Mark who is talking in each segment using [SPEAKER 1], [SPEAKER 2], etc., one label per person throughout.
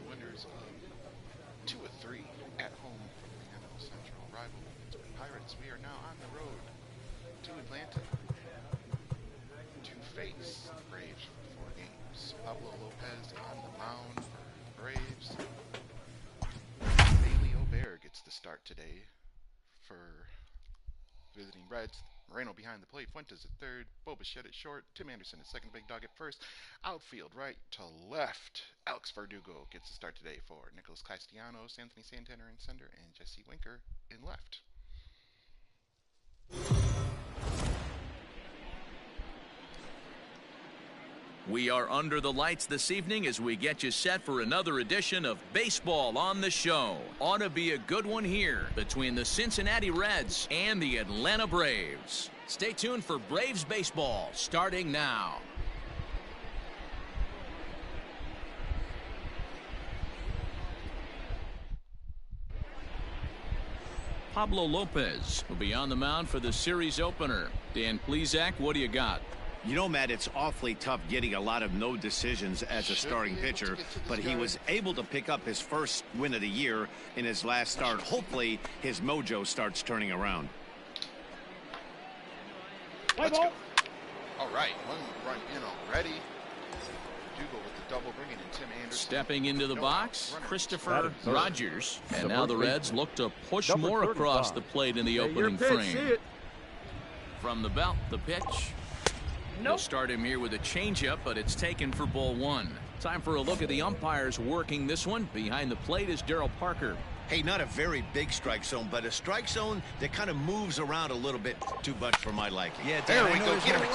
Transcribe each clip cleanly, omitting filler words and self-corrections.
[SPEAKER 1] winners of 2 of 3 at home from the NL Central rival Pittsburgh Pirates. We are now on the road to Atlanta to face the Braves for 4 games. Pablo Lopez on the mound for the Braves. Bailey O'Bear gets the start today for visiting Reds. Moreno behind the plate, Fuentes at third, Bo Bichette at short, Tim Anderson at second, Big Dog at first. Outfield right to left, Alex Verdugo gets the start today for Nicholas Castellanos, Anthony Santander in center, and Jesse Winker in left.
[SPEAKER 2] We are under the lights this evening as we get you set for another edition of Baseball on the Show. Ought to be a good one here between the Cincinnati Reds and the Atlanta Braves. Stay tuned for Braves baseball starting now. Pablo Lopez will be on the mound for the series opener. Dan Plesac, what do you got?
[SPEAKER 3] You know, Matt, it's awfully tough getting a lot of no decisions as a starting pitcher, but he was able to pick up his first win of the year in his last start. Hopefully, his mojo starts turning around.
[SPEAKER 1] Let's go. All right, one run in already. Dugal with the double, bringing in Tim Anderson.
[SPEAKER 2] Stepping into the box, Christopher Rogers. And now the Reds look to push more across the plate in the opening frame. From the belt, the pitch. They'll start him here with a changeup, but it's taken for ball 1. Time for a look at the umpires working this one. Behind the plate is Darryl Parker.
[SPEAKER 3] Hey, not a very big strike zone, but a strike zone that kind of moves around a little bit too much for my liking.
[SPEAKER 1] Yeah, there we go. Get him.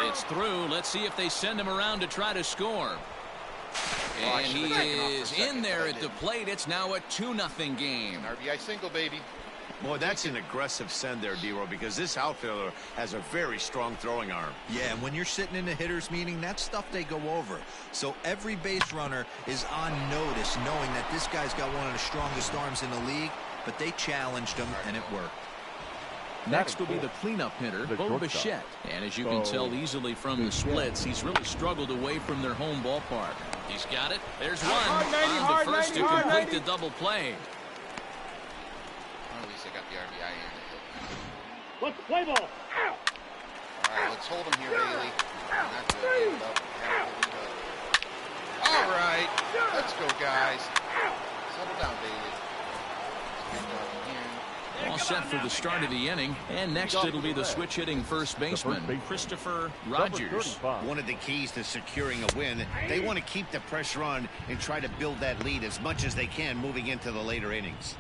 [SPEAKER 2] It's through. Let's see if they send him around to try to score. And he is in there at the plate. It's now a 2-0 game.
[SPEAKER 1] RBI single, baby.
[SPEAKER 3] Boy, that's an aggressive send there, D-Row, because this outfielder has a very strong throwing arm.
[SPEAKER 4] Yeah, and when you're sitting in a hitter's meeting, that's stuff they go over. So every base runner is on notice, knowing that this guy's got one of the strongest arms in the league, but they challenged him, and it worked.
[SPEAKER 2] Next will be the cleanup hitter, Bo Bichette. And as you can tell easily from the splits, he's really struggled away from their home ballpark. He's got it. There's one on the first to complete the double play.
[SPEAKER 1] At least they got the RBI and the hit.
[SPEAKER 5] Let's play ball. Ow.
[SPEAKER 1] All right, let's hold him here, Bailey. Not good. Lead it up. All right, let's go, guys. Settle down, Bailey.
[SPEAKER 2] All set for the start of the inning, and next it'll be the switch-hitting first baseman, Christopher Rogers.
[SPEAKER 3] One of the keys to securing a win, they want to keep the pressure on and try to build that lead as much as they can moving into the later innings.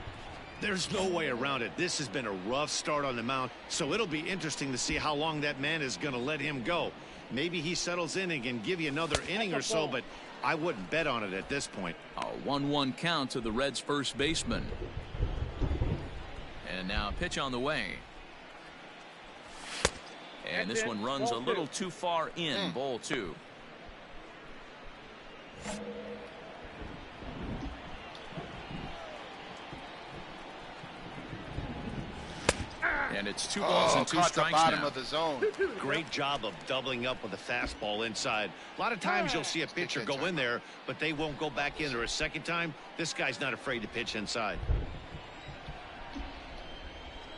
[SPEAKER 3] There's no way around it. This has been a rough start on the mound, so it'll be interesting to see how long that man is going to let him go. Maybe he settles in and can give you another inning or so, but I wouldn't bet on it at this point.
[SPEAKER 2] A 1-1 count to the Reds' first baseman. And now a pitch on the way. And this one runs a little too far in, ball 2. And it's 2 balls and 2 strikes now.
[SPEAKER 1] Of the zone.
[SPEAKER 3] Great job of doubling up with a fastball inside. A lot of times you'll see a pitcher go in there, but they won't go back in there a second time. This guy's not afraid to pitch inside.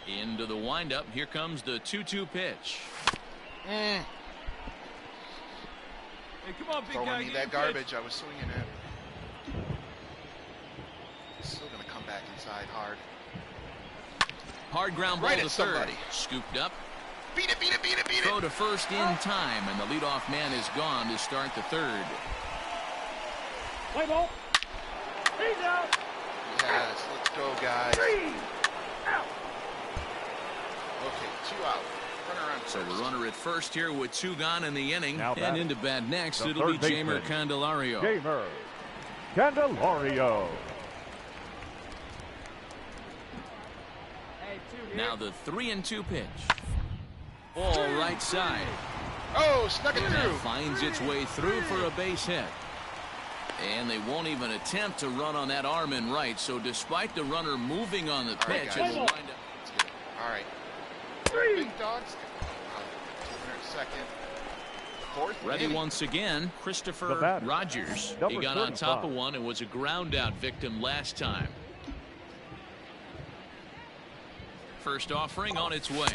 [SPEAKER 2] Into the windup. Here comes the 2-2 pitch.
[SPEAKER 1] Hey,
[SPEAKER 5] come on, big guy.
[SPEAKER 1] Throwing me that garbage I was swinging at. Still going to come back inside hard.
[SPEAKER 2] Hard ground ball to third. Scooped up.
[SPEAKER 1] Beat it, beat it, beat it, beat it.
[SPEAKER 2] Throw to first in time, and the leadoff man is gone to start the third.
[SPEAKER 5] Play ball. He's out.
[SPEAKER 1] Yes, let's go, guys.
[SPEAKER 5] 3 out.
[SPEAKER 1] Okay, 2 out. Runner on
[SPEAKER 2] So
[SPEAKER 1] first.
[SPEAKER 2] the runner at first here with 2 gone in the inning.
[SPEAKER 6] Now
[SPEAKER 2] And into bat next, it'll be Jeimer Candelario.
[SPEAKER 6] Jeimer Candelario.
[SPEAKER 2] Now the 3-2 pitch. Ball right side.
[SPEAKER 1] Oh, snuck it
[SPEAKER 2] And
[SPEAKER 1] through.
[SPEAKER 2] that finds its way through for a base hit. And they won't even attempt to run on that arm in right. So despite the runner moving on the pitch, it will wind up.
[SPEAKER 1] Let's get it. All right. Big dogs. 200 second. Fourth
[SPEAKER 2] Ready
[SPEAKER 1] inning.
[SPEAKER 2] once again, Christopher Rogers. He got on top of one and was a ground out victim last time. First offering on its way.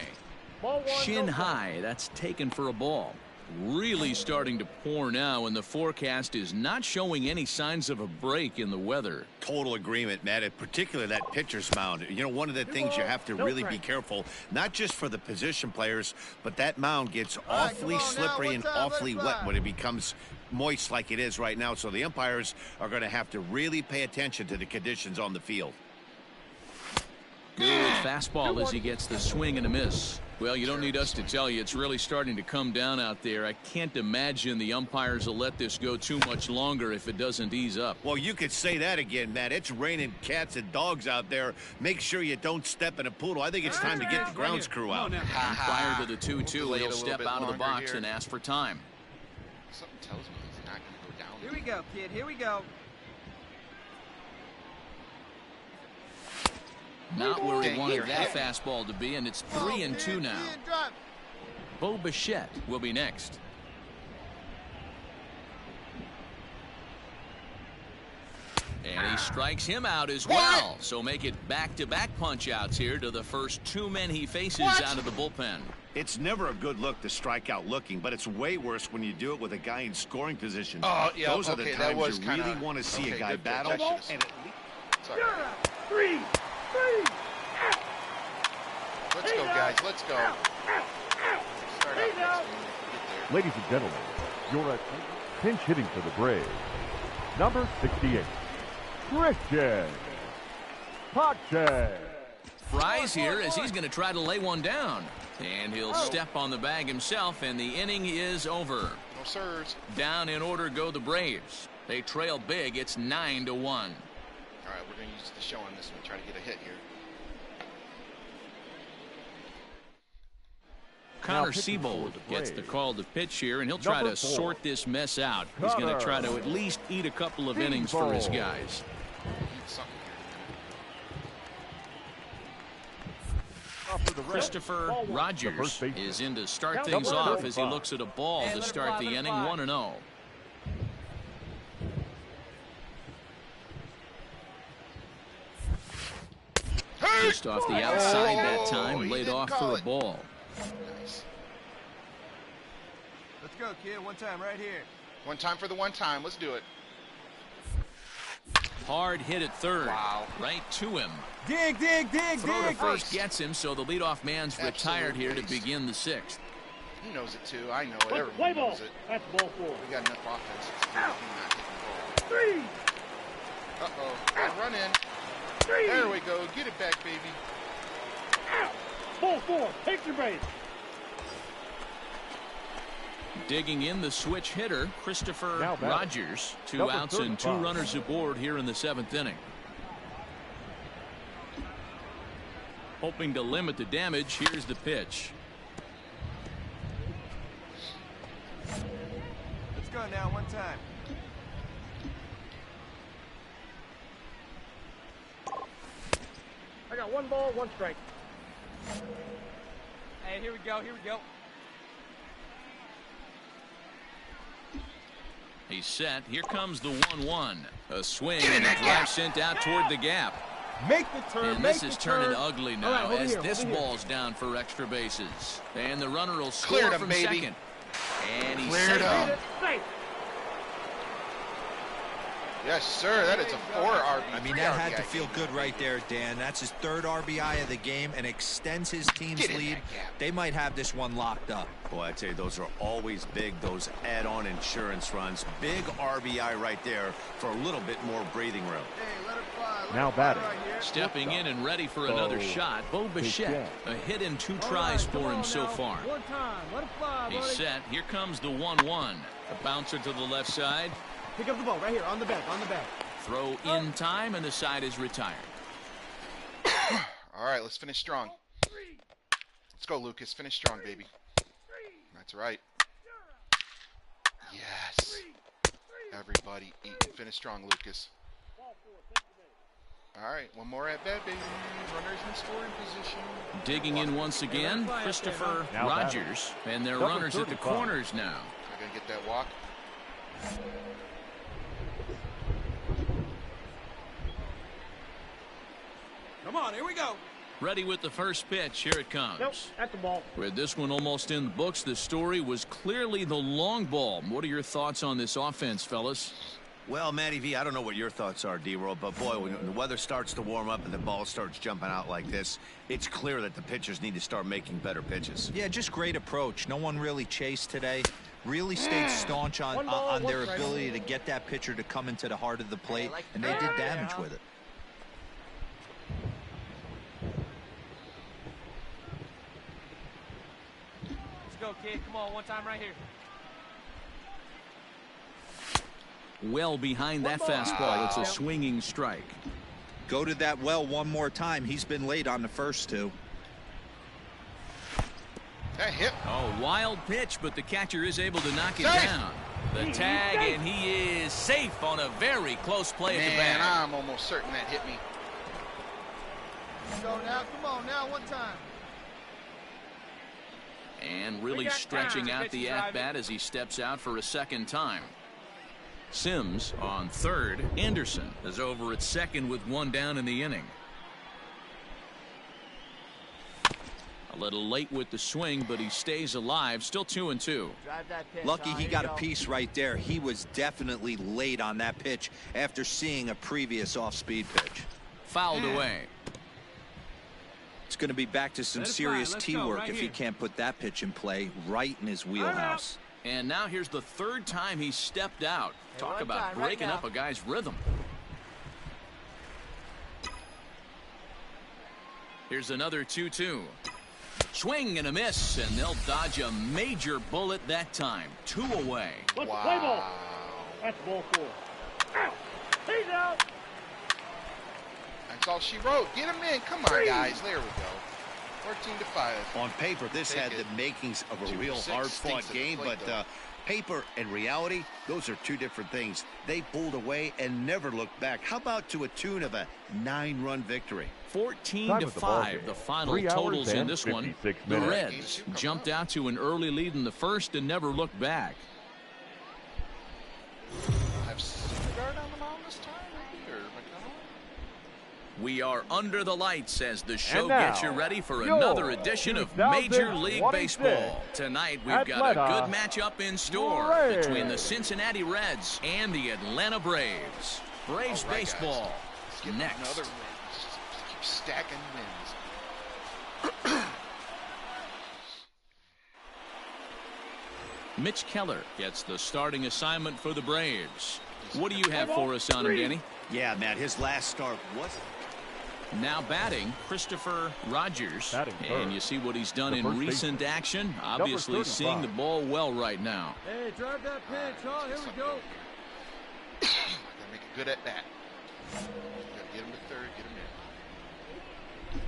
[SPEAKER 2] Shin high, that's taken for a ball. Really starting to pour now, and the forecast is not showing any signs of a break in the weather.
[SPEAKER 3] Total agreement, Matt, in particular that pitcher's mound. You know, one of the things you have to really be careful, not just for the position players, but that mound gets awfully slippery and awfully wet when it becomes moist like it is right now. So the umpires are going to have to really pay attention to the conditions on the field.
[SPEAKER 2] Good fastball as he gets the swing and a miss. Well, you don't need us to tell you, it's really starting to come down out there. I can't imagine the umpires will let this go too much longer if it doesn't ease up.
[SPEAKER 3] Well, you could say that again, Matt. It's raining cats and dogs out there. Make sure you don't step in a poodle. I think it's time to get the grounds crew out.
[SPEAKER 2] And prior to the 2-2, he'll step out of the box and ask for time.
[SPEAKER 1] Something tells me he's not going to go down.
[SPEAKER 7] Here we go, kid. Here we go.
[SPEAKER 2] Not where he wanted that fastball to be, and it's 3-2 now. Bo Bichette will be next. And he strikes him out as well. So make it back-to-back punch-outs here to the first two men he faces out of the bullpen.
[SPEAKER 3] It's never a good look to strike out looking, but it's way worse when you do it with a guy in scoring position.
[SPEAKER 1] Oh, yeah,
[SPEAKER 3] Those are the times you really want to see a guy battle. And
[SPEAKER 1] Sorry.
[SPEAKER 5] Three.
[SPEAKER 1] Let's go, guys. Let's go. Start out next inning. Get there.
[SPEAKER 6] Ladies and gentlemen, you're pinch hitting for the Braves. Number 68, Christian Pache.
[SPEAKER 2] Fries here as he's going to try to lay one down. And he'll step on the bag himself, and the inning is over.
[SPEAKER 1] No sirs.
[SPEAKER 2] Down in order go the Braves. They trail big. It's 9-1.
[SPEAKER 1] All right, we're going to use the show on this one. Try to get a hit here.
[SPEAKER 2] Connor Siebold gets the call to pitch here, and he'll try to sort this mess out. He's going to try to at least eat a couple of innings for his guys.
[SPEAKER 1] Eat something here.
[SPEAKER 2] Christopher Rogers is in to start things off as he looks at a ball to start the inning 1-0. Just off the outside that time, laid off for a ball.
[SPEAKER 1] Nice.
[SPEAKER 7] Let's go, kid. One time right here.
[SPEAKER 1] One time for the one time. Let's do it.
[SPEAKER 2] Hard hit at third.
[SPEAKER 1] Wow.
[SPEAKER 2] Right to him.
[SPEAKER 7] Dig.
[SPEAKER 2] Throw to first gets him, so the leadoff man's retired here to begin the sixth.
[SPEAKER 1] He knows it too. I know it.
[SPEAKER 5] Play
[SPEAKER 1] Everyone
[SPEAKER 5] ball.
[SPEAKER 1] knows it.
[SPEAKER 5] That's ball four.
[SPEAKER 1] We got enough offense to keep him not hitting the ball.
[SPEAKER 5] Three.
[SPEAKER 1] Uh-oh. Run in.
[SPEAKER 5] Three.
[SPEAKER 1] There we go. Get it back, baby.
[SPEAKER 5] Out. Ball four. Take your base.
[SPEAKER 2] Digging in the switch hitter, Christopher Rogers. 2
[SPEAKER 6] Number
[SPEAKER 2] outs and 2
[SPEAKER 6] 35.
[SPEAKER 2] runners aboard here in the 7th inning. Hoping to limit the damage, here's the pitch.
[SPEAKER 7] Let's go now. One time.
[SPEAKER 5] I got 1 ball, 1 strike.
[SPEAKER 7] Hey, here we go.
[SPEAKER 2] He's set. Here comes the 1-1. A swing and a drive sent out toward the gap.
[SPEAKER 7] Make the turn.
[SPEAKER 2] And this is turning ugly now as
[SPEAKER 5] here,
[SPEAKER 2] this ball's down for extra bases. And the runner will
[SPEAKER 1] Cleared
[SPEAKER 2] score
[SPEAKER 1] him,
[SPEAKER 2] from
[SPEAKER 1] baby.
[SPEAKER 2] second. And he's
[SPEAKER 1] Cleared
[SPEAKER 2] safe.
[SPEAKER 1] him.
[SPEAKER 5] Safe.
[SPEAKER 1] Yes, sir. That is a 4 RBI.
[SPEAKER 4] I mean, that had to feel good right there, Dan. That's his 3rd RBI of the game and extends his team's
[SPEAKER 1] Get in
[SPEAKER 4] lead.
[SPEAKER 1] that gap.
[SPEAKER 4] They might have this one locked up.
[SPEAKER 3] boy, I tell you, those are always big, those add-on insurance runs. Big RBI right there for a little bit more breathing room.
[SPEAKER 7] Hey, let it fly.
[SPEAKER 6] Now batting.
[SPEAKER 2] Stepping in and ready for another shot, Bo Bichette. A hit in 2 tries for him so far.
[SPEAKER 5] One time. Let it fly,
[SPEAKER 2] He's
[SPEAKER 5] buddy.
[SPEAKER 2] set. Here comes the 1-1. A bouncer to the left side.
[SPEAKER 5] Pick up the ball right here on the back.
[SPEAKER 2] Throw in time, and the side is retired.
[SPEAKER 1] All right, let's finish strong. Let's go, Lucas. Finish strong, baby. That's right. Yes. Everybody eat and finish strong, Lucas. All right, one more at bat, baby. Runners in scoring position.
[SPEAKER 2] Digging in once again, Christopher Rogers. And their runners at the corners now.
[SPEAKER 1] I gonna get that walk.
[SPEAKER 7] Come on, here we go.
[SPEAKER 2] Ready with the first pitch. Here it comes.
[SPEAKER 5] Nope, that's the ball.
[SPEAKER 2] With this one almost in the books, the story was clearly the long ball. What are your thoughts on this offense, fellas?
[SPEAKER 3] Well, Matty V, I don't know what your thoughts are, D-Roll, but boy, when the weather starts to warm up and the ball starts jumping out like this, it's clear that the pitchers need to start making better pitches.
[SPEAKER 4] Yeah, just great approach. No one really chased today. Really stayed staunch on their ability to get that pitcher to come into the heart of the plate, and they did damage with it.
[SPEAKER 7] Let's go, kid. Come on, one time right here.
[SPEAKER 2] Well behind that fastball. It's a swinging strike.
[SPEAKER 4] Go to that well one more time. He's been late on the first two.
[SPEAKER 1] That hit.
[SPEAKER 2] Oh, wild pitch, but the catcher is able to knock it
[SPEAKER 1] Safe.
[SPEAKER 2] down. The tag, and he is safe on a very close play at the
[SPEAKER 1] Man,
[SPEAKER 2] bat.
[SPEAKER 1] I'm almost certain that hit me.
[SPEAKER 7] Let's go now. Come on now, one time.
[SPEAKER 2] And really
[SPEAKER 7] got
[SPEAKER 2] stretching
[SPEAKER 7] time.
[SPEAKER 2] out the
[SPEAKER 7] Pitch is
[SPEAKER 2] at-bat as he steps out for a second time. Sims on third. Anderson is over at second with one down in the inning. A little late with the swing, but he stays alive. Still 2-2.
[SPEAKER 7] Drive that pitch.
[SPEAKER 4] Lucky he
[SPEAKER 7] Here
[SPEAKER 4] got
[SPEAKER 7] you
[SPEAKER 4] a
[SPEAKER 7] go.
[SPEAKER 4] piece right there. He was definitely late on that pitch after seeing a previous off-speed pitch.
[SPEAKER 2] Fouled away.
[SPEAKER 4] It's going to be back to some
[SPEAKER 7] Let it
[SPEAKER 4] serious
[SPEAKER 7] fly. Let's
[SPEAKER 4] tee
[SPEAKER 7] go,
[SPEAKER 4] work
[SPEAKER 7] right
[SPEAKER 4] if he
[SPEAKER 7] here.
[SPEAKER 4] can't put that pitch in play right in his wheelhouse.
[SPEAKER 2] And now here's the third time he stepped out. Talk
[SPEAKER 7] one
[SPEAKER 2] about
[SPEAKER 7] time, right
[SPEAKER 2] breaking
[SPEAKER 7] now.
[SPEAKER 2] up a guy's rhythm. Here's another 2-2. Swing and a miss, and they'll dodge a major bullet that time. 2 away.
[SPEAKER 5] Let's play ball. That's ball 4. Out. He's out.
[SPEAKER 1] That's all she wrote. Get him in. Come on, guys. There we go. 14-5.
[SPEAKER 3] On paper, this
[SPEAKER 1] Take
[SPEAKER 3] had
[SPEAKER 1] it.
[SPEAKER 3] the makings of a
[SPEAKER 1] 2-6
[SPEAKER 3] real hard-fought
[SPEAKER 1] stinks at the
[SPEAKER 3] game,
[SPEAKER 1] plate,
[SPEAKER 3] but
[SPEAKER 1] though.
[SPEAKER 3] paper and reality, those are two different things. They pulled away and never looked back. How about to a tune of a 9-run victory?
[SPEAKER 2] 14-5, the final
[SPEAKER 6] 3 hours
[SPEAKER 2] totals in
[SPEAKER 6] and
[SPEAKER 2] this one.
[SPEAKER 6] 56
[SPEAKER 2] The
[SPEAKER 6] minutes.
[SPEAKER 2] Reds jumped out to an early lead in the first and never looked back.
[SPEAKER 1] Have Syndergaard on the mound this time, maybe, or McConnell?
[SPEAKER 2] We are under the lights as the show
[SPEAKER 6] And now,
[SPEAKER 2] gets you ready for
[SPEAKER 6] your
[SPEAKER 2] another edition of Major League
[SPEAKER 6] 2026
[SPEAKER 2] Baseball. Tonight we've got a
[SPEAKER 6] Atlanta
[SPEAKER 2] good matchup in store
[SPEAKER 6] Braves.
[SPEAKER 2] between the Cincinnati Reds and the Atlanta Braves. Braves
[SPEAKER 1] All right, guys.
[SPEAKER 2] baseball
[SPEAKER 1] Let's get
[SPEAKER 2] next.
[SPEAKER 1] another run. Just keep stacking wins.
[SPEAKER 2] Mitch Keller gets the starting assignment for the Braves. What do you have for us on him, Danny?
[SPEAKER 3] Yeah, Matt, his last start was...
[SPEAKER 2] Now batting, Christopher Rogers.
[SPEAKER 6] Batting
[SPEAKER 2] And
[SPEAKER 6] third.
[SPEAKER 2] you see what he's done
[SPEAKER 6] The
[SPEAKER 2] in
[SPEAKER 6] first
[SPEAKER 2] recent
[SPEAKER 6] baseman.
[SPEAKER 2] action.
[SPEAKER 6] Number
[SPEAKER 2] Obviously seeing the
[SPEAKER 6] 35.
[SPEAKER 2] ball well right now.
[SPEAKER 7] Hey, drive that pitch. Oh, here we go.
[SPEAKER 1] Gotta make it good at bat. Gotta get him to third, get him in.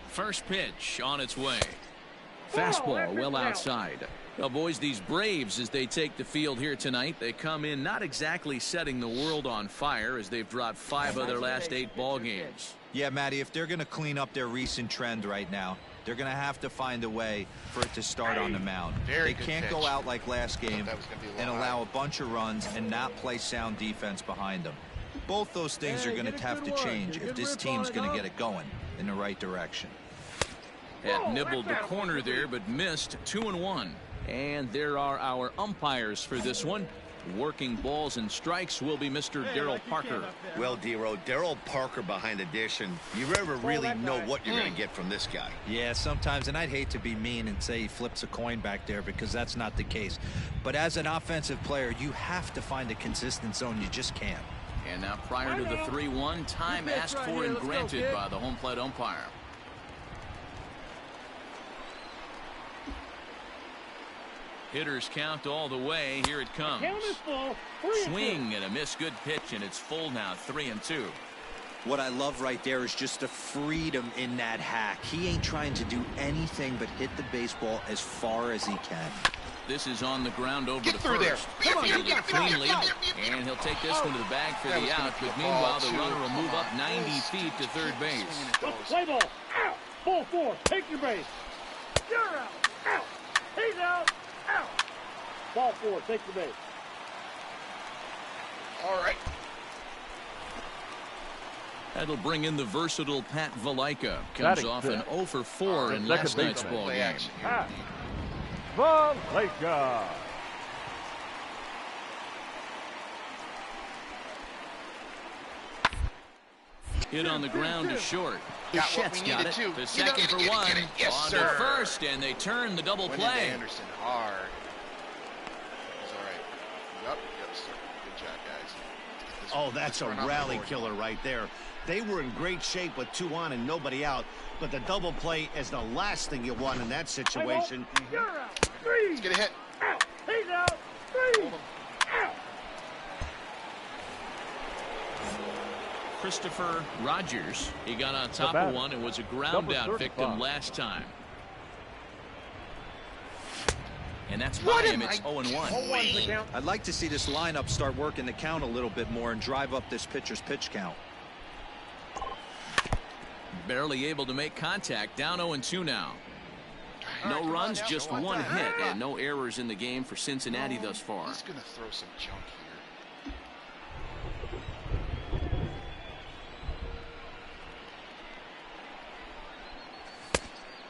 [SPEAKER 2] First pitch on its way. Fastball well outside. Well, boys, these Braves, as they take the field here tonight, they come in not exactly setting the world on fire as they've dropped 5 of their last 8 ball games.
[SPEAKER 4] Yeah, Matty, if they're going to clean up their recent trend right now, they're going to have to find a way for it to start on the mound.
[SPEAKER 1] Very
[SPEAKER 4] They
[SPEAKER 1] good
[SPEAKER 4] can't
[SPEAKER 1] pitch.
[SPEAKER 4] go out like last game
[SPEAKER 1] That was gonna be a
[SPEAKER 4] and
[SPEAKER 1] little
[SPEAKER 4] allow
[SPEAKER 1] high.
[SPEAKER 4] a bunch of runs and not play sound defense behind them. Both those things
[SPEAKER 7] Hey,
[SPEAKER 4] are going
[SPEAKER 7] get
[SPEAKER 4] to
[SPEAKER 7] a
[SPEAKER 4] have
[SPEAKER 7] good
[SPEAKER 4] to
[SPEAKER 7] one.
[SPEAKER 4] change
[SPEAKER 7] Get a
[SPEAKER 4] if
[SPEAKER 7] good
[SPEAKER 4] this
[SPEAKER 7] rip
[SPEAKER 4] team's
[SPEAKER 7] on it,
[SPEAKER 4] going to
[SPEAKER 7] huh?
[SPEAKER 4] get it going in the right direction.
[SPEAKER 2] Had nibbled the corner there, but missed. 2-1. And there are our umpires for this one. Working balls and strikes will be Mr. Darryl Parker.
[SPEAKER 3] Well, D-Row, Darryl Parker behind the dish, and you never really know what you're going to get from this guy.
[SPEAKER 4] Yeah, sometimes, and I'd hate to be mean and say he flips a coin back there because that's not the case. But as an offensive player, you have to find a consistent zone. You just can't.
[SPEAKER 2] And now prior to the 3-1, time
[SPEAKER 7] Good pitch
[SPEAKER 2] asked
[SPEAKER 7] right
[SPEAKER 2] for
[SPEAKER 7] here.
[SPEAKER 2] and
[SPEAKER 7] Let's go,
[SPEAKER 2] granted
[SPEAKER 7] kid.
[SPEAKER 2] by the home plate umpire. Hitters count all the way. Here it comes.
[SPEAKER 5] Count is full. 3-2.
[SPEAKER 2] Swing and a miss. Good pitch, and it's full now. 3-2.
[SPEAKER 4] What I love right there is just the freedom in that hack. He ain't trying to do anything but hit the baseball as far as he can.
[SPEAKER 2] This is on the ground over
[SPEAKER 1] Get
[SPEAKER 2] to
[SPEAKER 1] through
[SPEAKER 2] first.
[SPEAKER 1] there. Come on,
[SPEAKER 2] Fielded
[SPEAKER 1] get him,
[SPEAKER 2] cleanly,
[SPEAKER 1] get him, get him.
[SPEAKER 2] and he'll take this one to the bag for
[SPEAKER 1] That
[SPEAKER 2] the
[SPEAKER 1] was gonna
[SPEAKER 2] out.
[SPEAKER 1] be a
[SPEAKER 2] But meanwhile, the
[SPEAKER 1] ball,
[SPEAKER 2] runner will
[SPEAKER 1] too.
[SPEAKER 2] move up
[SPEAKER 1] Come
[SPEAKER 2] 90
[SPEAKER 1] on.
[SPEAKER 2] feet to third base.
[SPEAKER 5] Let's play ball. Out. Ball 4. Take your base. You're out. Out. He's out. Out. Ball 4. Take the base.
[SPEAKER 1] All right.
[SPEAKER 2] That'll bring in the versatile Pat Valaika. Comes off an 0 for 4 in last night's ball game.
[SPEAKER 6] Valaika.
[SPEAKER 2] Hit on the ground to short.
[SPEAKER 1] Got what
[SPEAKER 2] Bichette's
[SPEAKER 1] we
[SPEAKER 2] got
[SPEAKER 1] needed
[SPEAKER 2] it.
[SPEAKER 1] to.
[SPEAKER 2] The second for one.
[SPEAKER 1] Yes,
[SPEAKER 2] On
[SPEAKER 1] sir.
[SPEAKER 2] to first, and they turn the double
[SPEAKER 1] Went
[SPEAKER 2] play.
[SPEAKER 1] into Anderson hard. It's all right. Yep, sir. Good job, guys.
[SPEAKER 3] Oh, that's a rally killer right there. They were in great shape with 2 on and nobody out, but the double play is the last thing you want in that situation.
[SPEAKER 5] You're out. 3.
[SPEAKER 1] Let's get a hit.
[SPEAKER 5] Out. He's out. 3. Out.
[SPEAKER 2] Christopher Rogers. He got on top of one and was a ground out victim last time. And that's by him. It's 0-1.
[SPEAKER 4] I'd like to see this lineup start working the count a little bit more and drive up this pitcher's pitch count.
[SPEAKER 2] Barely able to make contact. Down 0-2 now. No runs, just 1 hit, and no errors in the game for Cincinnati thus far.
[SPEAKER 1] He's going to throw some junk here.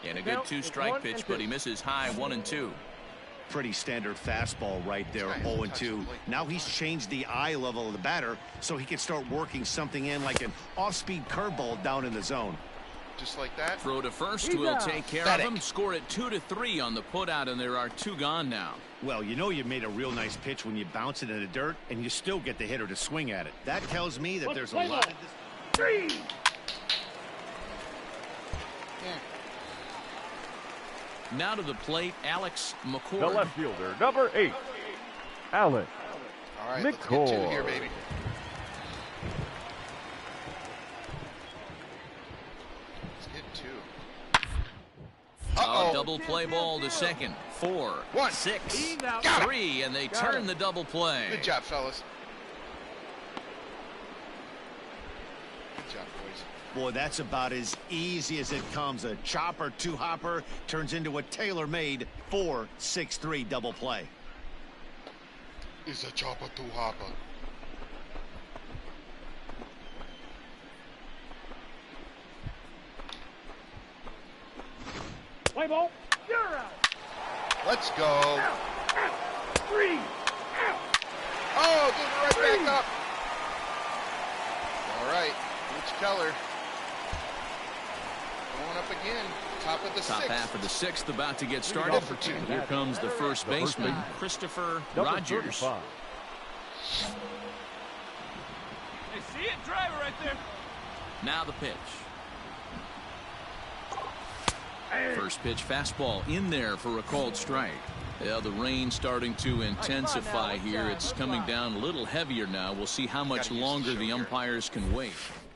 [SPEAKER 2] And a good 2-strike pitch, but he misses high 1-2.
[SPEAKER 3] Pretty standard fastball right there, 0-2. Now he's changed the eye level of the batter so he can start working something in like an off-speed curveball down in the zone.
[SPEAKER 1] Just like that.
[SPEAKER 2] Throw to first will take care of him. Score it 2-3 on the putout, and there are 2 gone now.
[SPEAKER 3] Well, you know you made a real nice pitch when you bounce it in the dirt and you still get the hitter to swing at it. That tells me that there's a lot of this.
[SPEAKER 5] 3.
[SPEAKER 2] Now to the plate, Alex
[SPEAKER 6] The
[SPEAKER 2] McCord.
[SPEAKER 6] left fielder, number 8, Alex
[SPEAKER 1] All right, let's get 2 here,
[SPEAKER 6] McCord.
[SPEAKER 1] baby. Let's get 2.
[SPEAKER 2] A double play ball to second. 4,
[SPEAKER 1] 1,
[SPEAKER 2] 6,
[SPEAKER 5] Got
[SPEAKER 2] 3, and they turn the double play.
[SPEAKER 1] Good job, fellas. Good job, boys.
[SPEAKER 3] Boy, that's about as easy as it comes. A chopper 2-hopper turns into a tailor-made 4-6-3 double play.
[SPEAKER 1] It's a chopper 2-hopper.
[SPEAKER 5] Play ball. You're out.
[SPEAKER 1] Let's go.
[SPEAKER 5] Out. Out. 3. Out.
[SPEAKER 1] Oh, get it right back up. All right, Mitch Keller going up again. Top of the
[SPEAKER 2] Top
[SPEAKER 1] 6th.
[SPEAKER 2] half of the 6th about to get started.
[SPEAKER 1] for 2.
[SPEAKER 2] Here comes the first baseman, Christopher
[SPEAKER 6] Number
[SPEAKER 2] Rogers.
[SPEAKER 6] 35.
[SPEAKER 7] Hey, see it? Driver right there.
[SPEAKER 2] Now the pitch. First pitch fastball in there for a called strike. Yeah, the rain starting to intensify here. It's coming down a little heavier now. We'll see how much longer the umpires can wait.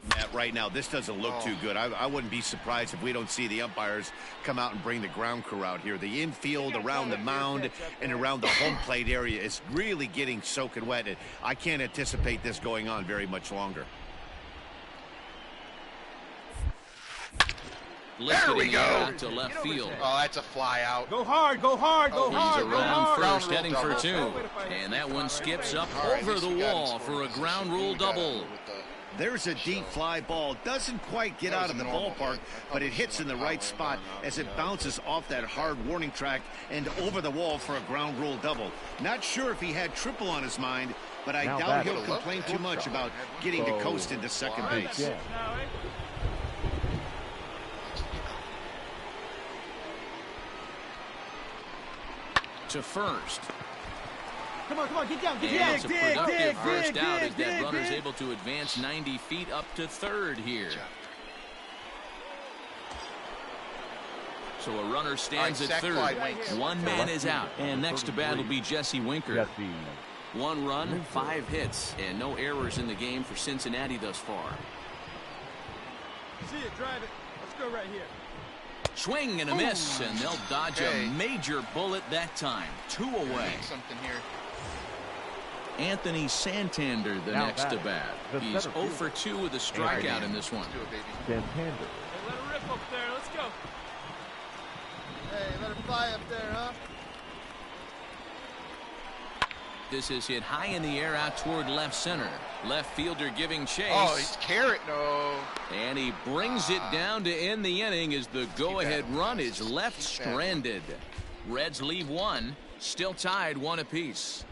[SPEAKER 3] Matt, right now, this doesn't look too good. I wouldn't be surprised if we don't see the umpires come out and bring the ground crew out here. The infield around the mound and around the home plate area is really getting soaking wet. And I can't anticipate this going on very much longer.
[SPEAKER 2] Lifted
[SPEAKER 1] we
[SPEAKER 2] in the
[SPEAKER 1] go.
[SPEAKER 2] air out to left field.
[SPEAKER 1] Oh, that's a fly out.
[SPEAKER 7] Go hard, go hard, go
[SPEAKER 1] He's
[SPEAKER 7] hard, go
[SPEAKER 2] Around
[SPEAKER 7] hard.
[SPEAKER 2] first,
[SPEAKER 1] rule
[SPEAKER 2] heading for
[SPEAKER 1] double.
[SPEAKER 2] 2. And that one skips up
[SPEAKER 1] All right,
[SPEAKER 2] over
[SPEAKER 1] at least
[SPEAKER 2] the
[SPEAKER 1] we got him
[SPEAKER 2] wall
[SPEAKER 1] scoring
[SPEAKER 2] for a
[SPEAKER 1] position.
[SPEAKER 2] ground rule
[SPEAKER 1] We got him
[SPEAKER 2] double.
[SPEAKER 1] with the-
[SPEAKER 3] There's a deep fly ball. Doesn't quite get
[SPEAKER 1] That
[SPEAKER 3] out
[SPEAKER 1] was
[SPEAKER 3] of
[SPEAKER 1] a
[SPEAKER 3] the
[SPEAKER 1] normal
[SPEAKER 3] ballpark,
[SPEAKER 1] hit.
[SPEAKER 3] but it hits in the right spot as it bounces off that hard warning track and over the wall for a ground rule double. Not sure if he had triple on his mind, but I
[SPEAKER 6] Now
[SPEAKER 3] doubt
[SPEAKER 6] back.
[SPEAKER 3] he'll complain too much about getting to coast into second base.
[SPEAKER 6] Yeah.
[SPEAKER 7] Now, eh?
[SPEAKER 2] To first.
[SPEAKER 7] Come on, get down,
[SPEAKER 2] And it's a productive first out as that runner's able to advance 90 feet up to third here. So a runner stands
[SPEAKER 1] All right,
[SPEAKER 2] at
[SPEAKER 1] sack
[SPEAKER 2] third.
[SPEAKER 1] fly, Winks.
[SPEAKER 2] One man is out. And next to bat will be Jesse Winker.
[SPEAKER 6] Jesse.
[SPEAKER 2] 1 run, 5 hits, and no errors in the game for Cincinnati thus far.
[SPEAKER 7] See it, drive it. Let's go right here.
[SPEAKER 2] Swing and a miss, and they'll dodge
[SPEAKER 1] Okay.
[SPEAKER 2] a major bullet that time. 2 away.
[SPEAKER 1] Something here.
[SPEAKER 2] Anthony Santander the
[SPEAKER 6] Now
[SPEAKER 2] next to
[SPEAKER 6] batting,
[SPEAKER 2] bat.
[SPEAKER 6] the
[SPEAKER 2] He's
[SPEAKER 6] center
[SPEAKER 2] 0 for 2 with a strikeout in this one.
[SPEAKER 1] Let's do it, baby.
[SPEAKER 6] Santander.
[SPEAKER 7] Hey, let it rip up there. Let's go. Hey, let her fly up there, huh?
[SPEAKER 2] This is hit high in the air out toward left center. Left fielder giving chase.
[SPEAKER 1] Oh, he's carrot. No.
[SPEAKER 2] And he brings it down to end the inning as the go-ahead run is left stranded. Reds leave one, still tied 1 apiece.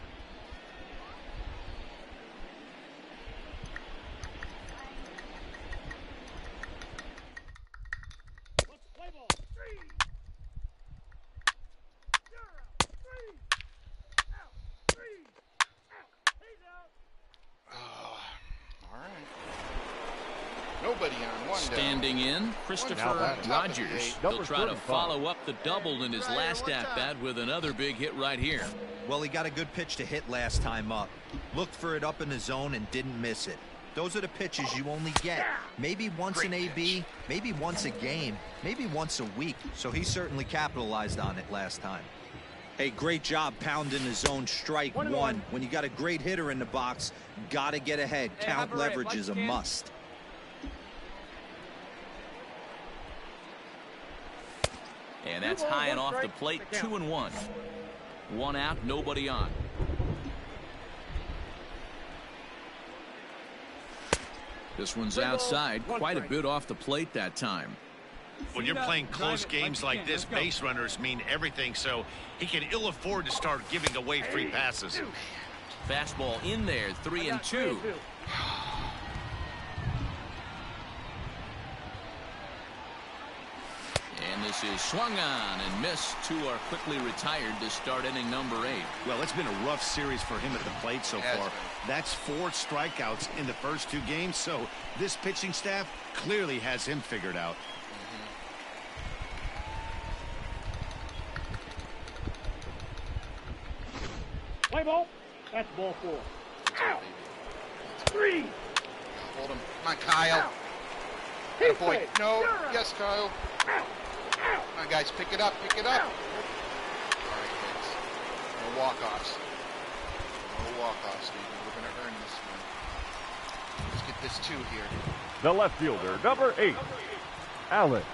[SPEAKER 1] Nobody on one.
[SPEAKER 2] Standing in, Christopher Rogers. He'll try to follow up the double in his last at-bat with another big hit right here.
[SPEAKER 4] Well, he got a good pitch to hit last time up. Looked for it up in the zone and didn't miss it. Those are the pitches you only get. Maybe once an AB, maybe once a game, maybe once a week. So he certainly capitalized on it last time. Hey, great job pounding the zone. Strike one. When you got a great hitter in the box, got to get ahead. Count leverage is a must.
[SPEAKER 2] And that's high and off the plate. 2-1. 1 out, nobody on. This one's outside, quite a bit off the plate that time.
[SPEAKER 3] When you're playing close games like this, base runners mean everything, so he can ill afford to start giving away free passes.
[SPEAKER 2] Fastball in there, 3-2. And this is swung on and missed. 2 are quickly retired to start inning number 8.
[SPEAKER 3] Well, it's been a rough series for him at the plate so far. That's 4 strikeouts in the first 2 games, so this pitching staff clearly has him figured out.
[SPEAKER 5] Play ball. That's ball 4. Out. 3.
[SPEAKER 1] Hold him. Come on, Kyle. Good boy. No. Yes, Kyle. Out. Come on, guys. Pick it up. Pick it up. All right, kids. No walk-offs. No walk-offs, Steve. We're going to earn this one. Let's get this 2 here.
[SPEAKER 6] The left fielder, number 8, Alex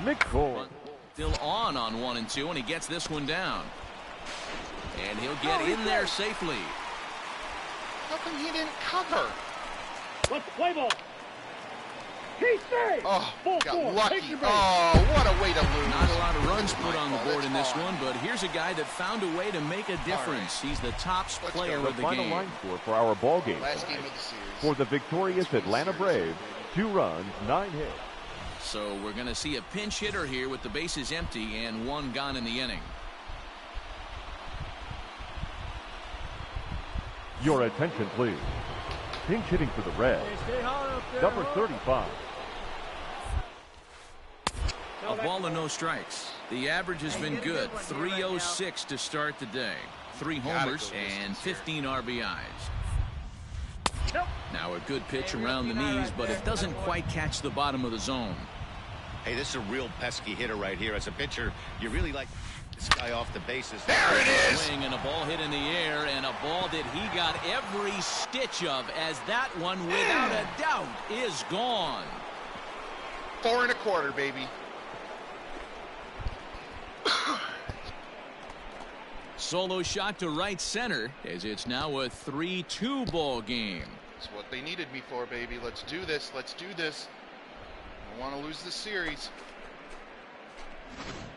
[SPEAKER 6] McCoy.
[SPEAKER 2] Still on 1 and 2, and he gets this one down. And he'll get in there safely.
[SPEAKER 1] How come he didn't cover?
[SPEAKER 5] Let's play ball. He stays.
[SPEAKER 1] Oh,
[SPEAKER 5] Ball
[SPEAKER 1] got
[SPEAKER 5] 4.
[SPEAKER 1] lucky. Oh, what a way to lose.
[SPEAKER 2] Not a lot of runs put on the board in this one, but here's a guy that found a way to make a difference. He's the top player of the
[SPEAKER 6] final
[SPEAKER 2] game.
[SPEAKER 6] line score for our ball game
[SPEAKER 1] Last game of the series.
[SPEAKER 6] for the victorious Atlanta Braves, 2 runs, 9 hits.
[SPEAKER 2] So we're going to see a pinch hitter here with the bases empty and 1 gone in the inning.
[SPEAKER 6] Your attention, please. Pinch hitting for the Reds, number 35.
[SPEAKER 2] A ball and no strikes. The average has been good. 306 to start the day. 3 homers and 15 RBIs. Now a good pitch around the knees, but it doesn't quite catch the bottom of the zone.
[SPEAKER 3] Hey, this is a real pesky hitter right here. As a pitcher, you really like this guy off the bases.
[SPEAKER 1] There it is!
[SPEAKER 2] Swing and a ball hit in the air, and a ball that he got every stitch of, as that one, without a doubt, is gone.
[SPEAKER 1] 4 1/4, baby.
[SPEAKER 2] Solo shot to right center, as it's now a 3-2 ball game.
[SPEAKER 1] That's what they needed me for, baby. Let's do this. Let's do this. I don't want to lose this series.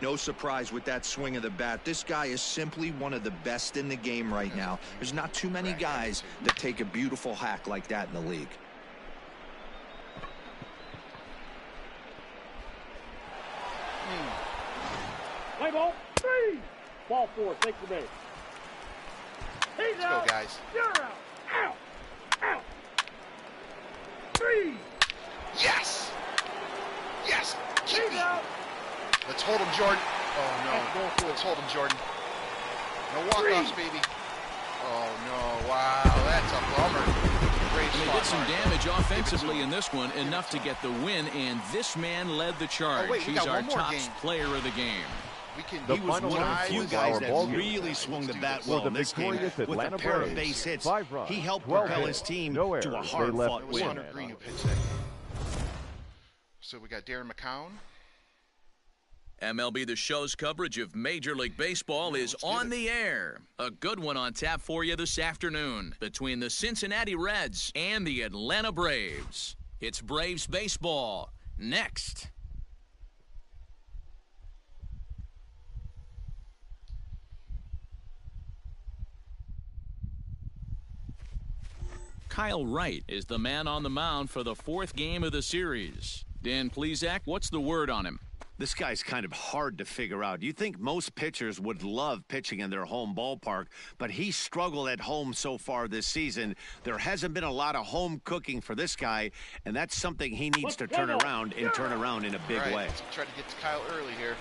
[SPEAKER 4] No surprise with that swing of the bat. This guy is simply one of the best in the game right now. There's not too many guys that take a beautiful hack like that in the league.
[SPEAKER 5] Play ball. 3. Ball 4. Take the base. He's
[SPEAKER 1] Let's
[SPEAKER 5] out.
[SPEAKER 1] go, guys.
[SPEAKER 5] You're out. Out. Out. 3.
[SPEAKER 1] Yes! Yes! Keep
[SPEAKER 5] He's
[SPEAKER 1] me.
[SPEAKER 5] out.
[SPEAKER 1] Let's hold him, Jordan. Oh, no. Let's hold him, Jordan. No walk-offs, baby. Oh, no. Wow, that's a bummer. Great
[SPEAKER 2] They
[SPEAKER 1] spot,
[SPEAKER 2] did some
[SPEAKER 1] Mark.
[SPEAKER 2] damage offensively in this one, enough to get the win, and this man led the charge.
[SPEAKER 1] wait, we
[SPEAKER 2] He's
[SPEAKER 1] got
[SPEAKER 2] our
[SPEAKER 1] one more
[SPEAKER 2] top
[SPEAKER 1] game.
[SPEAKER 2] player of the game.
[SPEAKER 1] We can.
[SPEAKER 6] The
[SPEAKER 3] He was
[SPEAKER 6] final
[SPEAKER 3] one of
[SPEAKER 6] line
[SPEAKER 3] the few
[SPEAKER 6] for
[SPEAKER 3] guys
[SPEAKER 6] our
[SPEAKER 3] that
[SPEAKER 6] ball game
[SPEAKER 3] really swung the bat
[SPEAKER 6] for
[SPEAKER 3] well
[SPEAKER 6] the
[SPEAKER 3] in this game
[SPEAKER 6] victorious
[SPEAKER 3] with a
[SPEAKER 6] Atlanta
[SPEAKER 3] pair of
[SPEAKER 6] Braves.
[SPEAKER 3] base hits.
[SPEAKER 6] 5 runs,
[SPEAKER 3] He helped
[SPEAKER 6] 12
[SPEAKER 3] propel
[SPEAKER 6] hits,
[SPEAKER 3] his team
[SPEAKER 6] no
[SPEAKER 3] to a
[SPEAKER 6] errors. They left
[SPEAKER 3] hard-fought
[SPEAKER 1] It was
[SPEAKER 3] win.
[SPEAKER 1] Hunter Green who pitched that game. So we got Darren McCown.
[SPEAKER 2] MLB The Show's coverage of Major League Baseball is on the air. A good one on tap for you this afternoon between the Cincinnati Reds and the Atlanta Braves. It's Braves baseball next. Kyle Wright is the man on the mound for the fourth game of the series. Dan Plesac, what's the word on him?
[SPEAKER 3] This guy's kind of hard to figure out. You think most pitchers would love pitching in their home ballpark, but he struggled at home so far this season. There hasn't been a lot of home cooking for this guy, and that's something he needs to turn around in a big way.
[SPEAKER 1] Let's try to get to Kyle early here.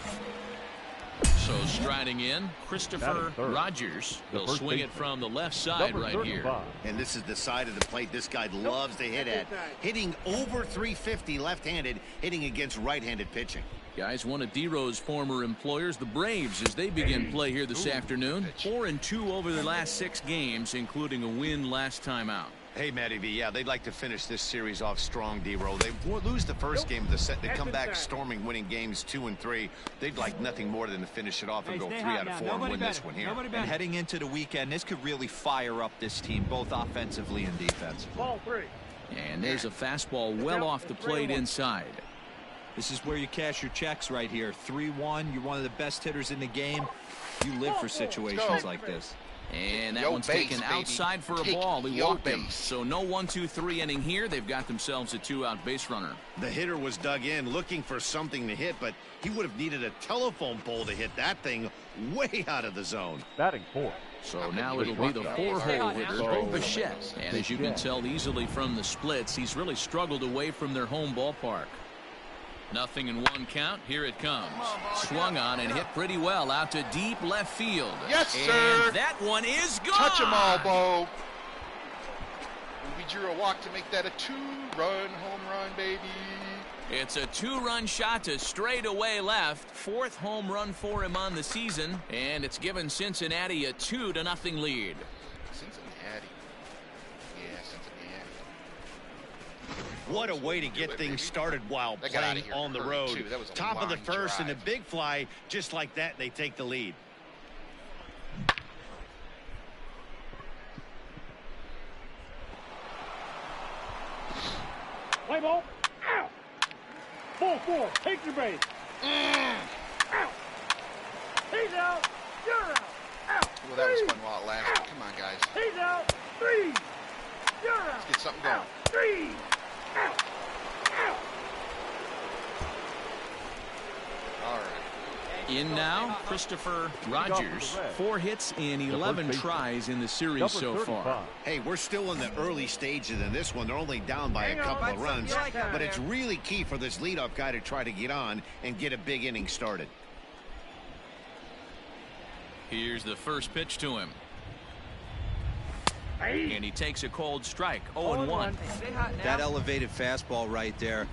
[SPEAKER 2] So striding in, Christopher Rogers. He'll swing it from the left side right here.
[SPEAKER 3] And this is the side of the plate this guy loves to hit at. Hitting over 350 left-handed, hitting against right-handed pitching.
[SPEAKER 2] Guys, one of D-Row's former employers, the Braves, as they begin play here this afternoon. 4-2 over their last 6 games, including a win last time out.
[SPEAKER 3] Hey, Matty V, yeah, they'd like to finish this series off strong, D-Row. They lose the first game of the set. They come back storming, winning games 2 and 3. They'd like nothing more than to finish it off and go 3 out of 4 and win this one here.
[SPEAKER 4] And heading into the weekend, this could really fire up this team, both offensively and defensively.
[SPEAKER 5] Ball 3.
[SPEAKER 2] And there's a fastball well off the plate inside.
[SPEAKER 4] This is where you cash your checks right here. 3-1, you're one of the best hitters in the game. You live for situations like this.
[SPEAKER 2] And that one's taken outside for a ball. He walked him. So no 1-2-3 inning here. They've got themselves a 2-out base runner.
[SPEAKER 3] The hitter was dug in looking for something to hit, but he would have needed a telephone pole to hit that thing way out of the zone.
[SPEAKER 6] Batting 4.
[SPEAKER 2] So now it'll be the 4-hole hitter, Bo Bichette. And as you can tell easily from the splits, he's really struggled away from their home ballpark. Nothing in 1 count. Here it comes. Swung on and hit pretty well out to deep left field.
[SPEAKER 1] Yes, sir.
[SPEAKER 2] And that one is gone.
[SPEAKER 1] Touch 'em all, Bo. We drew a walk to make that a 2-run home run, baby.
[SPEAKER 2] It's a 2-run shot to straightaway left. 4th home run for him on the season, and it's given Cincinnati a 2-0 lead.
[SPEAKER 1] Cincinnati. Yeah, Cincinnati.
[SPEAKER 3] What a way to get things started while playing on the road. Top of the first and a big fly, just like that, they take the lead.
[SPEAKER 5] Play ball. Out. Ball 4. Take your base. Out. He's out. You're out. Out.
[SPEAKER 1] Well, that was fun while it lasted. Come on, guys.
[SPEAKER 5] He's out. 3. You're out.
[SPEAKER 1] Let's get something going.
[SPEAKER 5] 3. Out. Out.
[SPEAKER 1] All right.
[SPEAKER 2] In now, Christopher Rogers. 4 hits in 11 tries in the series so far.
[SPEAKER 3] Hey, we're still in the early stages in this one. They're only down by a couple of runs, but it's really key for this leadoff guy to try to get on and get a big inning started.
[SPEAKER 2] Here's the first pitch to him. And he takes a cold strike. 0-1.
[SPEAKER 4] That elevated fastball right there,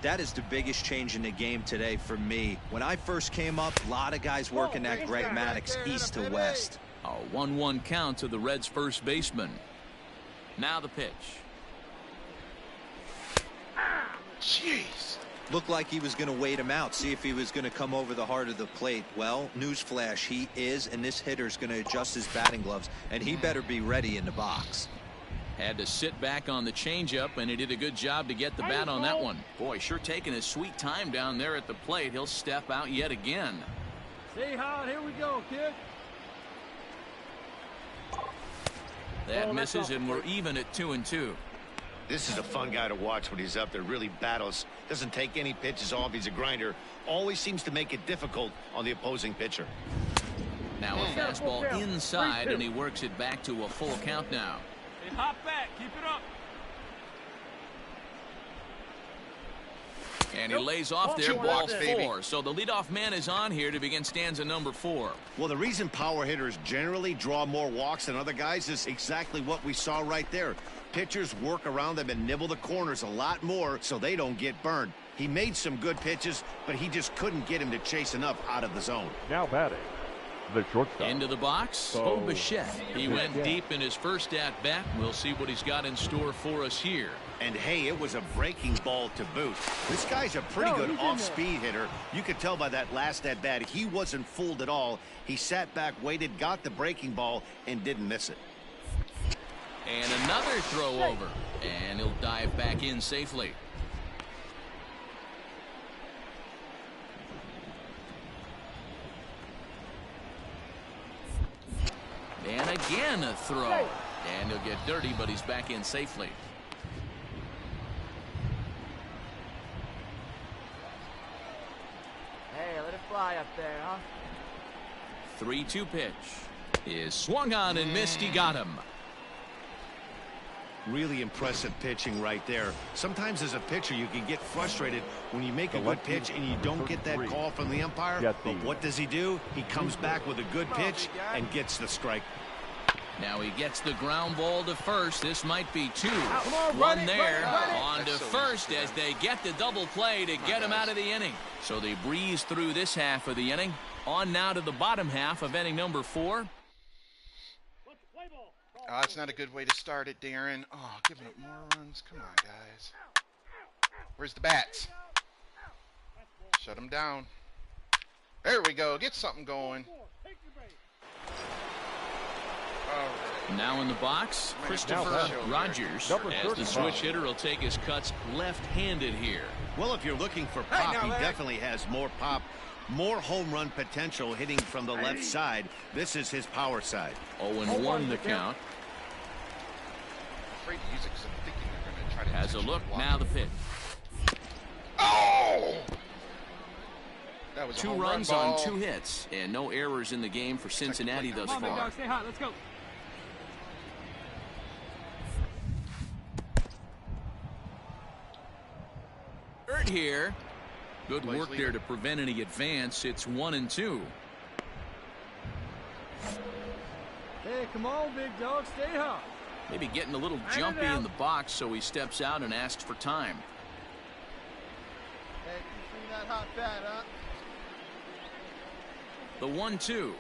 [SPEAKER 4] that is the biggest change in the game today for me. When I first came up, a lot of guys working that Greg Maddux east to west.
[SPEAKER 2] A 1-1 count to the Reds' first baseman. Now the pitch.
[SPEAKER 1] Jeez.
[SPEAKER 4] Looked like he was going to wait him out, see if he was going to come over the heart of the plate. Well, newsflash, he is, and this hitter's going to adjust his batting gloves, and he better be ready in the box.
[SPEAKER 2] Had to sit back on the changeup, and he did a good job to get the bat on that one. Boy, sure taking his sweet time down there at the plate. He'll step out yet again.
[SPEAKER 5] Stay hot. Here we go, kid.
[SPEAKER 2] That misses, and we're even at 2-2.
[SPEAKER 3] This is a fun guy to watch when he's up there. Really battles. Doesn't take any pitches off. He's a grinder. Always seems to make it difficult on the opposing pitcher.
[SPEAKER 2] Now a fastball inside, and he works it back to a full count now.
[SPEAKER 5] Hey, hop back. Keep it up.
[SPEAKER 2] And he lays off there, ball 4. So the leadoff man is on here to begin stanza number 4.
[SPEAKER 3] Well, the reason power hitters generally draw more walks than other guys is exactly what we saw right there. Pitchers work around them and nibble the corners a lot more so they don't get burned. He made some good pitches, but he just couldn't get him to chase enough out of the zone.
[SPEAKER 6] Now batting, the shortstop.
[SPEAKER 2] Into the box, Bichette. He went deep in his first at-bat. We'll see what he's got in store for us here.
[SPEAKER 3] And hey, it was a breaking ball to boot. This guy's a pretty good off-speed hitter. You could tell by that last at-bat he wasn't fooled at all. He sat back, waited, got the breaking ball, and didn't miss it.
[SPEAKER 2] And another throw over. And he'll dive back in safely. And again a throw. And he'll get dirty, but he's back in safely.
[SPEAKER 7] Hey, let it fly up there, huh?
[SPEAKER 2] 3-2 pitch is swung on and missed. He got him.
[SPEAKER 3] Really impressive pitching right there. Sometimes as a pitcher you can get frustrated when you make a good pitch and you don't get that call from the umpire. But what does he do? He comes back with a good pitch and gets the strike.
[SPEAKER 2] Now he gets the ground ball to first. This might be two. One there. On to first as they get the double play to get him out of the inning. So they breeze through this half of the inning. On now to the bottom half of inning number 4.
[SPEAKER 1] Oh, that's not a good way to start it, Darren. Oh, giving up more runs. Come on, guys. Where's the bats? Shut them down. There we go. Get something going.
[SPEAKER 2] Now in the box, Christopher Rogers, as the switch hitter will take his cuts left-handed here.
[SPEAKER 3] Well, if you're looking for pop, he definitely has more pop, more home run potential hitting from the left side. This is his power side.
[SPEAKER 2] 0-1 the count.
[SPEAKER 1] I'm afraid to use it because I'm thinking they're going to try to.
[SPEAKER 2] Has a look, now the pitch.
[SPEAKER 1] Oh! That was
[SPEAKER 2] 2 runs on 2 hits, and no errors in the game for Cincinnati thus far.
[SPEAKER 5] Stay hot. Let's go.
[SPEAKER 2] Third here. Good work there to prevent any advance. It's 1-2.
[SPEAKER 7] Hey, come on, big dog. Stay hot.
[SPEAKER 2] Maybe getting a little jumpy in the box, so he steps out and asks for time.
[SPEAKER 7] Hey, you see that hot bat, huh?
[SPEAKER 2] The 1-2.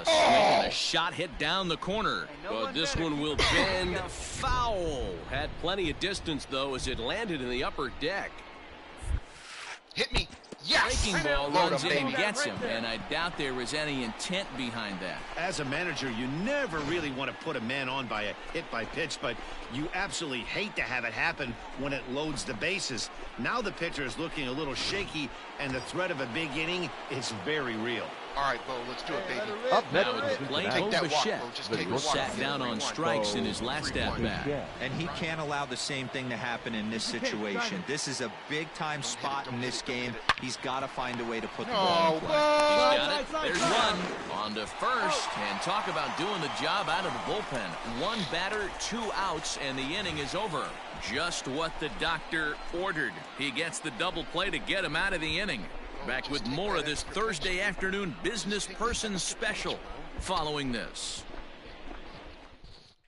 [SPEAKER 2] Swing and a shot hit down the corner.
[SPEAKER 8] But this one will bend foul. Had plenty of distance, though, as it landed in the upper deck.
[SPEAKER 1] Hit me. Yes!
[SPEAKER 2] Breaking ball runs in and gets him, and I doubt there was any intent behind that.
[SPEAKER 3] As a manager, you never really want to put a man on by a hit by pitch, but you absolutely hate to have it happen when it loads the bases. Now the pitcher is looking a little shaky, and the threat of a big inning is very real.
[SPEAKER 1] All right, Bo, let's do it, baby.
[SPEAKER 6] Up next,
[SPEAKER 2] Now at the plate,
[SPEAKER 1] Take that walk,
[SPEAKER 2] Bichette,
[SPEAKER 1] Bo. Just
[SPEAKER 6] The
[SPEAKER 1] take a
[SPEAKER 2] who
[SPEAKER 1] walk.
[SPEAKER 2] sat down on strikes in his last at-bat.
[SPEAKER 4] And he can't allow the same thing to happen in this situation. This is a big-time spot in this game. He's got to find a way to put the ball in play.
[SPEAKER 2] He's got it. There's one. On to first. And talk about doing the job out of the bullpen. 1 batter, 2 outs, and the inning is over. Just what the doctor ordered. He gets the double play to get him out of the inning. Back with more of this Thursday afternoon business person special following this.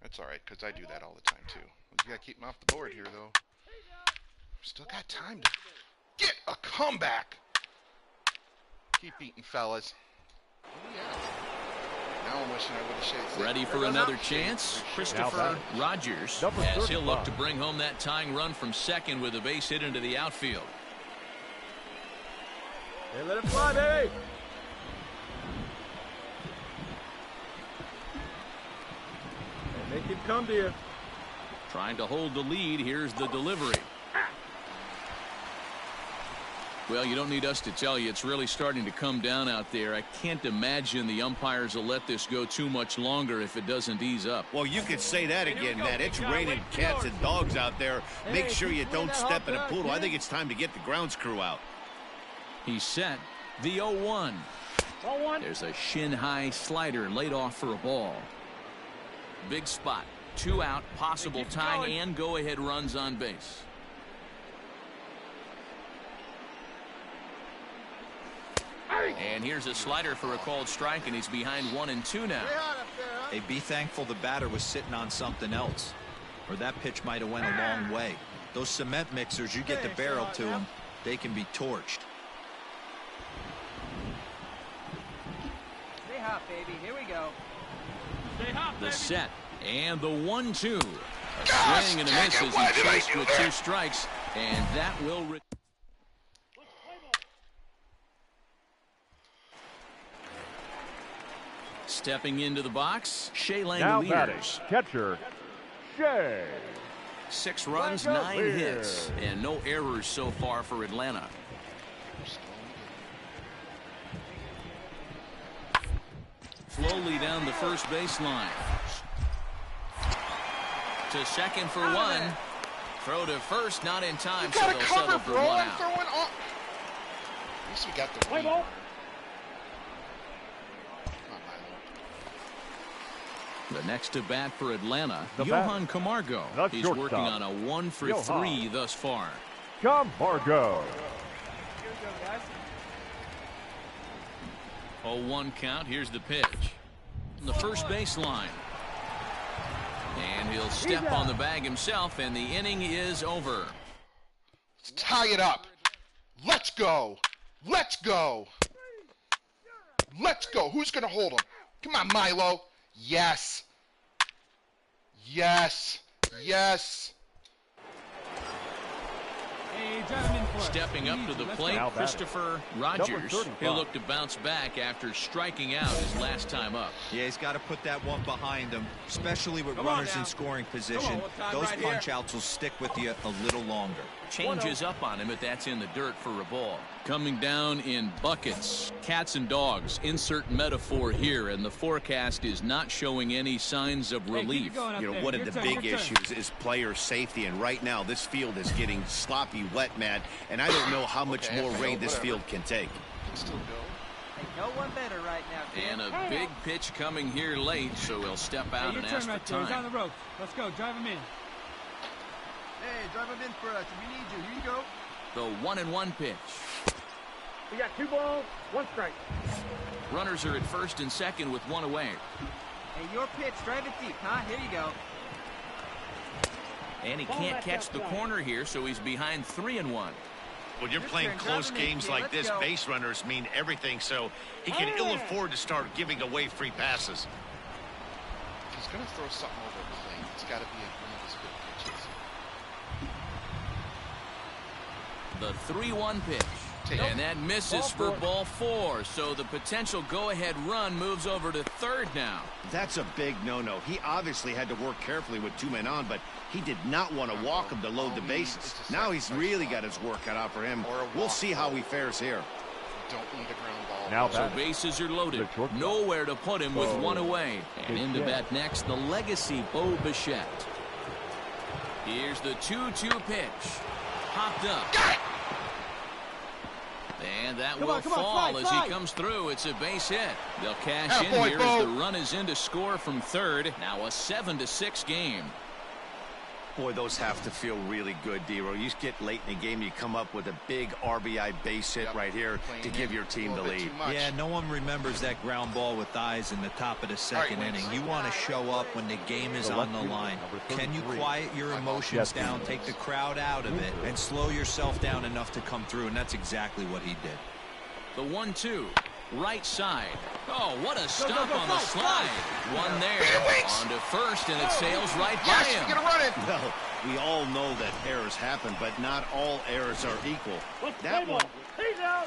[SPEAKER 1] That's all right, because I do that all the time, too. You got to keep him off the board here, though. Still got time to get a comeback. Keep eating, fellas. Oh, yeah. Now I'm wishing I would have shaded.
[SPEAKER 2] Ready for another chance? Christopher Rogers, as he'll look to bring home that tying run from second with a base hit into the outfield.
[SPEAKER 7] Hey, let it fly, baby. Hey, make him come to you.
[SPEAKER 2] Trying to hold the lead. Here's the delivery. Well, you don't need us to tell you, it's really starting to come down out there. I can't imagine the umpires will let this go too much longer if it doesn't ease up.
[SPEAKER 3] Well, you could say that again, Matt. It's raining cats and dogs out there. Make sure you don't step in a poodle. I think it's time to get the grounds crew out.
[SPEAKER 2] He's set. The 0-1. There's a shin-high slider laid off for a ball. Big spot. 2 out, possible tie and go-ahead runs on base. And here's a slider for a called strike, and he's behind 1-2 now.
[SPEAKER 4] Hey, be thankful the batter was sitting on something else, or that pitch might have went a long way. Those cement mixers, you get the barrel to them, they can be torched.
[SPEAKER 7] Stay hot, baby. Here we go.
[SPEAKER 5] Stay hot,
[SPEAKER 2] The
[SPEAKER 5] baby.
[SPEAKER 2] set and the 1-2. A swing and a miss as he chased with 2 strikes, and that will. Stepping into the box, Shea
[SPEAKER 6] Now batting,
[SPEAKER 2] Langeliers.
[SPEAKER 6] catcher, Shea.
[SPEAKER 2] 6 runs, 9 hits, and no errors so far for Atlanta. Slowly down the first baseline. To second for 1. Throw to first, not in time, so they'll settle for 1 out.
[SPEAKER 1] Throwing off. At least we got the
[SPEAKER 5] Play
[SPEAKER 1] lead.
[SPEAKER 5] ball.
[SPEAKER 2] The next to bat for Atlanta,
[SPEAKER 6] The
[SPEAKER 2] Johan
[SPEAKER 6] batter,
[SPEAKER 2] Camargo.
[SPEAKER 6] the
[SPEAKER 2] He's
[SPEAKER 6] shortstop,
[SPEAKER 2] working on a 1 for
[SPEAKER 6] Johan
[SPEAKER 2] 3 thus far.
[SPEAKER 6] Camargo.
[SPEAKER 7] Here we go, guys.
[SPEAKER 2] 0-1 count. Here's the pitch. On the first baseline. And he'll step on the bag himself, and the inning is over.
[SPEAKER 1] Let's tie it up. Let's go. Let's go. Let's go. Who's going to hold him? Come on, Milo. Yes. Yes. Yes.
[SPEAKER 5] Hey, drive him in for us.
[SPEAKER 2] Stepping up to the plate,
[SPEAKER 6] Now batting,
[SPEAKER 2] Christopher
[SPEAKER 6] number
[SPEAKER 2] Rogers.
[SPEAKER 6] 35.
[SPEAKER 2] He'll look to bounce back after striking out his last time up.
[SPEAKER 4] Yeah, he's got to put that one behind him, especially with
[SPEAKER 5] Come on
[SPEAKER 4] runners
[SPEAKER 5] now.
[SPEAKER 4] in scoring position.
[SPEAKER 5] what's time
[SPEAKER 4] Those
[SPEAKER 5] right here?
[SPEAKER 4] punch outs will stick with you a little longer.
[SPEAKER 2] Changes up on him if that's in the dirt for a ball. Coming down in buckets, cats and dogs. Insert metaphor here, and the forecast is not showing any signs of
[SPEAKER 5] Hey, keep it
[SPEAKER 2] relief.
[SPEAKER 5] going up
[SPEAKER 3] You know,
[SPEAKER 5] there.
[SPEAKER 3] one
[SPEAKER 5] Your
[SPEAKER 3] of the
[SPEAKER 5] turn,
[SPEAKER 3] big
[SPEAKER 5] your turn.
[SPEAKER 3] issues is player safety, and right now this field is getting sloppy wet, man, and I don't know how much
[SPEAKER 1] Okay,
[SPEAKER 3] more
[SPEAKER 1] I
[SPEAKER 3] rain
[SPEAKER 1] know,
[SPEAKER 3] this
[SPEAKER 1] whatever.
[SPEAKER 3] field can take.
[SPEAKER 1] Can still go.
[SPEAKER 7] Hey, no one better right now, kid.
[SPEAKER 2] And a big pitch coming here late, so he'll step
[SPEAKER 5] Hey,
[SPEAKER 2] out
[SPEAKER 5] your
[SPEAKER 2] and
[SPEAKER 5] turn
[SPEAKER 2] ask for
[SPEAKER 5] right there. He's on
[SPEAKER 2] time.
[SPEAKER 5] the ropes. Let's go. Drive him in.
[SPEAKER 7] Hey, drive him in for us. We need you. Here you go.
[SPEAKER 2] The 1-1 pitch.
[SPEAKER 5] We got 2 balls, 1 strike.
[SPEAKER 2] Runners are at first and second with 1 away.
[SPEAKER 7] Hey, your pitch. Drive it deep, huh? Here you go.
[SPEAKER 2] And he
[SPEAKER 5] Ball
[SPEAKER 2] can't
[SPEAKER 5] back
[SPEAKER 2] catch the
[SPEAKER 5] outside.
[SPEAKER 2] corner here, so he's behind 3-1.
[SPEAKER 3] When you're
[SPEAKER 7] Your
[SPEAKER 3] playing
[SPEAKER 7] turn,
[SPEAKER 3] close
[SPEAKER 7] drive him in,
[SPEAKER 3] games
[SPEAKER 7] kid.
[SPEAKER 3] like
[SPEAKER 7] Let's
[SPEAKER 3] this,
[SPEAKER 7] go.
[SPEAKER 3] base runners mean everything, so he can ill afford to start giving away free passes.
[SPEAKER 1] If he's going to throw something over the plate, it's got to be one of his good pitches.
[SPEAKER 2] The 3-1 pitch. And that misses for ball 4, so the potential go-ahead run moves over to third now.
[SPEAKER 3] That's a big no-no. He obviously had to work carefully with 2 men on, but he did not want to walk him to load the bases. Now he's really got his work cut out for him. We'll see how he fares here.
[SPEAKER 1] Don't need a ground ball.
[SPEAKER 6] Now
[SPEAKER 2] So
[SPEAKER 6] batting,
[SPEAKER 2] bases are loaded.
[SPEAKER 6] The shortstop.
[SPEAKER 2] Nowhere to put him with
[SPEAKER 6] Bo
[SPEAKER 2] 1 away. And into
[SPEAKER 6] Bichette.
[SPEAKER 2] bat next, the legacy Bo Bichette. Here's the 2-2 pitch. Popped up. And that will fall as he comes through. It's a base hit. They'll cash in
[SPEAKER 1] Attaboy,
[SPEAKER 2] here
[SPEAKER 1] Bo.
[SPEAKER 2] as the run is in to score from third. Now a 7-6 game.
[SPEAKER 3] Boy, those have to feel really good, D-Row. You get late in the game, you come up with a big RBI base hit
[SPEAKER 1] Yep.
[SPEAKER 3] right here
[SPEAKER 1] Playing
[SPEAKER 3] to give your team
[SPEAKER 1] a
[SPEAKER 3] the
[SPEAKER 1] little bit
[SPEAKER 3] lead.
[SPEAKER 1] too much.
[SPEAKER 4] Yeah, no one remembers that ground ball with eyes in the top of the second
[SPEAKER 1] Wentz.
[SPEAKER 4] inning. You want to show up when the game is
[SPEAKER 6] The
[SPEAKER 4] on the
[SPEAKER 6] left
[SPEAKER 4] line.
[SPEAKER 6] fielder, number
[SPEAKER 4] Can you
[SPEAKER 6] 33.
[SPEAKER 4] quiet your emotions
[SPEAKER 6] Yes,
[SPEAKER 4] down, take the crowd out of it, and slow yourself down enough to come through? And that's exactly what he did.
[SPEAKER 2] The 1-2. Right side. Oh, what a stop on the slide. One there. On to first, and it sails right by
[SPEAKER 1] Yes,
[SPEAKER 2] him.
[SPEAKER 1] you're going to run it.
[SPEAKER 3] Well, we all know that errors happen, but not all errors are equal.
[SPEAKER 5] Let's play
[SPEAKER 3] That
[SPEAKER 5] ball.
[SPEAKER 3] one,
[SPEAKER 5] He's out.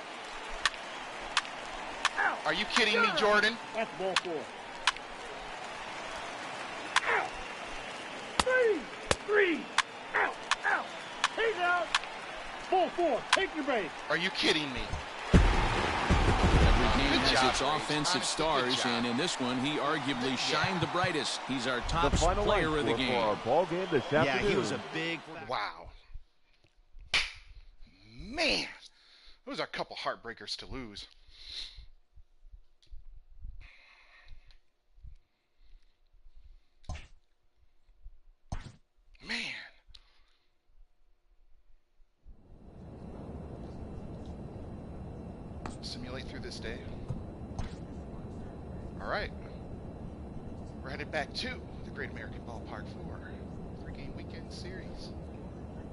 [SPEAKER 5] Out.
[SPEAKER 1] Are you kidding me, Jordan?
[SPEAKER 5] That's ball 4. Out. 3. Out. Out. He's out. Ball 4. Take your base.
[SPEAKER 1] Are you kidding me?
[SPEAKER 2] Every game
[SPEAKER 1] Good
[SPEAKER 2] has
[SPEAKER 1] job,
[SPEAKER 2] its
[SPEAKER 1] Grace.
[SPEAKER 2] offensive
[SPEAKER 1] Honestly,
[SPEAKER 2] stars,
[SPEAKER 1] good job.
[SPEAKER 2] and in this one, he arguably shined the brightest. He's our
[SPEAKER 6] the
[SPEAKER 2] top
[SPEAKER 6] final
[SPEAKER 2] player
[SPEAKER 6] line
[SPEAKER 2] of the
[SPEAKER 6] score for
[SPEAKER 2] game.
[SPEAKER 6] our ball game this
[SPEAKER 3] yeah,
[SPEAKER 6] afternoon.
[SPEAKER 3] he was a big...
[SPEAKER 1] Wow. Man, those are a couple heartbreakers to lose. Man. Simulate through this day. Alright. We're headed back to the Great American Ballpark for a 3-game weekend series.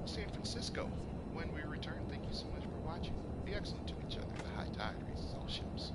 [SPEAKER 1] San Francisco. When we return, thank you so much for watching. Be excellent to each other. The high tide raises all ships.